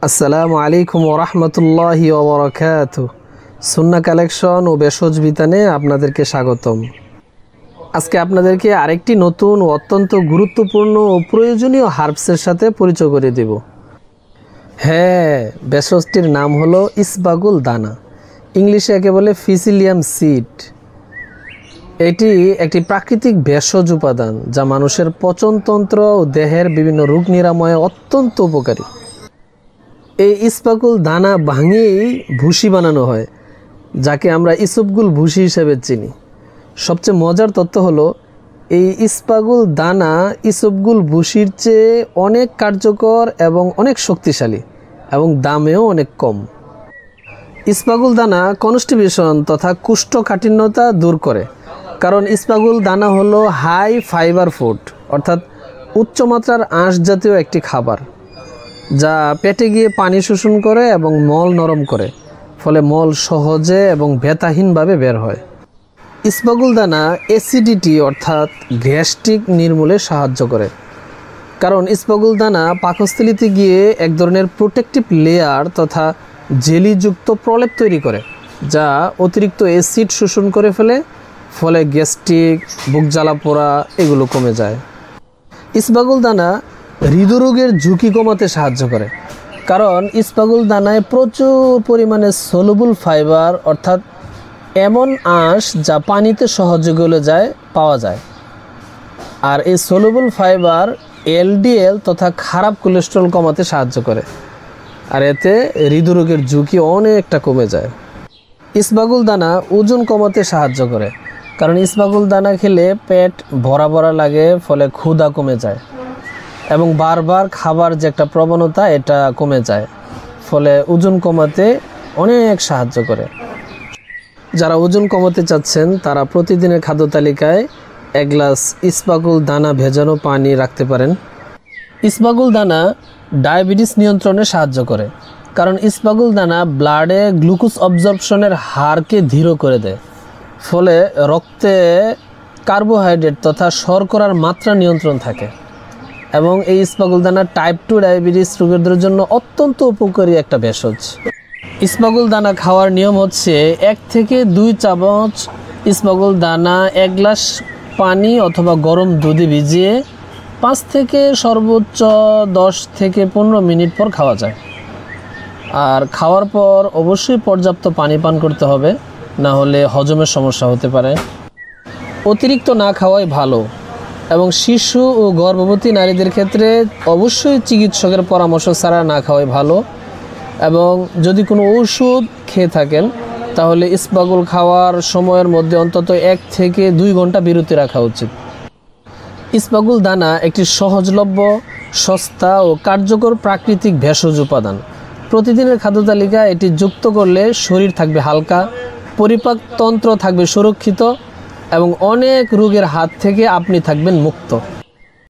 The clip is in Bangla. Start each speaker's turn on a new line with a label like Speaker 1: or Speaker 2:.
Speaker 1: আসসালামু আলাইকুম ওরহমতুল্লাহি ওবরাকাতু। সুন্নাহ কালেকশন ও ভেষজ বিতানে আপনাদেরকে স্বাগতম। আজকে আপনাদেরকে আরেকটি নতুন ও অত্যন্ত গুরুত্বপূর্ণ ও প্রয়োজনীয় হার্বসের সাথে পরিচয় করে দেব। হ্যাঁ, ভেষজটির নাম হলো ইসবাগুল দানা, ইংলিশে একে বলে ফিসিলিয়াম সিড। এটি একটি প্রাকৃতিক ভেষজ উপাদান যা মানুষের পচনতন্ত্র ও দেহের বিভিন্ন রোগ নিরাময়ে অত্যন্ত উপকারী। এই ইসবাগুল দানা ভাঙিয়েই ভুসি বানানো হয়, যাকে আমরা ইসবগুল ভুসি হিসেবে চিনি। সবচেয়ে মজার তথ্য হলো এই ইসবাগুল দানা ইসবগুল ভুসির চেয়ে অনেক কার্যকর এবং অনেক শক্তিশালী এবং দামেও অনেক কম। ইসবাগুল দানা কনস্টিপেশন তথা কোষ্ঠকাঠিন্যতা দূর করে, কারণ ইসবাগুল দানা হলো হাই ফাইবার ফুড, অর্থাৎ উচ্চমাত্রার আঁশ জাতীয় একটি খাবার যা পেটে গিয়ে পানি শোষণ করে এবং মল নরম করে, ফলে মল সহজে এবং ব্যথাহীনভাবে বের হয়। ইসবাগুল দানা অ্যাসিডিটি অর্থাৎ গ্যাস্ট্রিক নির্মূলে সাহায্য করে, কারণ ইসবাগুল দানা পাকস্থলীতে গিয়ে এক ধরনের প্রোটেক্টিভ লেয়ার তথা জেলিযুক্ত প্রলেপ তৈরি করে, যা অতিরিক্ত অ্যাসিড শোষণ করে ফেলে, ফলে গ্যাস্ট্রিক, বুক জ্বালা পোড়া এগুলো কমে যায়। ইসবাগুল দানা হৃদরোগের ঝুঁকি কমাতে সাহায্য করে, কারণ ইসবাগুল দানায় প্রচুর পরিমাণে সলুবল ফাইবার অর্থাৎ এমন আঁশ যা পানিতে সহজে গলে যায় পাওয়া যায়। আর এই সলুবল ফাইবার এলডিএল তথা খারাপ কোলেস্টেরল কমাতে সাহায্য করে, আর এতে হৃদরোগের ঝুঁকি অনেকটা কমে যায়। ইসবাগুল দানা ওজন কমাতে সাহায্য করে, কারণ ইসবাগুল দানা খেলে পেট ভরা ভরা লাগে, ফলে ক্ষুধা কমে যায় এবং বারবার খাবার যে একটা প্রবণতা এটা কমে যায়, ফলে ওজন কমাতে অনেক সাহায্য করে। যারা ওজন কমাতে চাচ্ছেন তারা প্রতিদিনের খাদ্য তালিকায় এক গ্লাস ইসবাগুল দানা ভেজানো পানি রাখতে পারেন। ইসবাগুল দানা ডায়াবেটিস নিয়ন্ত্রণে সাহায্য করে, কারণ ইসবাগুল দানা ব্লাডে গ্লুকোজ অবজর্পশনের হারকে ধীর করে দেয়, ফলে রক্তে কার্বোহাইড্রেট তথা শর্করার মাত্রা নিয়ন্ত্রণ থাকে। এবং এই ইসবাগুল দানা টাইপ 2 ডায়াবেটিস রোগীদের জন্য অত্যন্ত উপকারী একটা ভেষজ। ইসবাগুল দানা খাওয়ার নিয়ম হচ্ছে 1 থেকে 2 চামচ ইসবাগুল দানা 1 গ্লাস পানি অথবা গরম দুধে ভিজিয়ে 5 থেকে সর্বোচ্চ 10 থেকে 15 মিনিট পর খাওয়া যায়। আর খাওয়ার পর অবশ্যই পর্যাপ্ত পানি পান করতে হবে, না হলে হজমের সমস্যা হতে পারে। অতিরিক্ত না খাওয়াই ভালো, এবং শিশু ও গর্ভবতী নারীদের ক্ষেত্রে অবশ্যই চিকিৎসকের পরামর্শ ছাড়া না খাওয়াই ভালো। এবং যদি কোনো ওষুধ খেয়ে থাকেন তাহলে ইসবাগুল খাওয়ার সময়ের মধ্যে অন্তত 1 থেকে 2 ঘন্টা বিরতি রাখা উচিত। ইসবাগুল দানা একটি সহজলভ্য, সস্তা ও কার্যকর প্রাকৃতিক ভেষজ উপাদান। প্রতিদিনের খাদ্য তালিকায় এটি যুক্ত করলে শরীর থাকবে হালকা, পরিপাকতন্ত্র থাকবে সুরক্ষিত এবং অনেক রোগের হাত থেকে আপনি থাকবেন মুক্ত।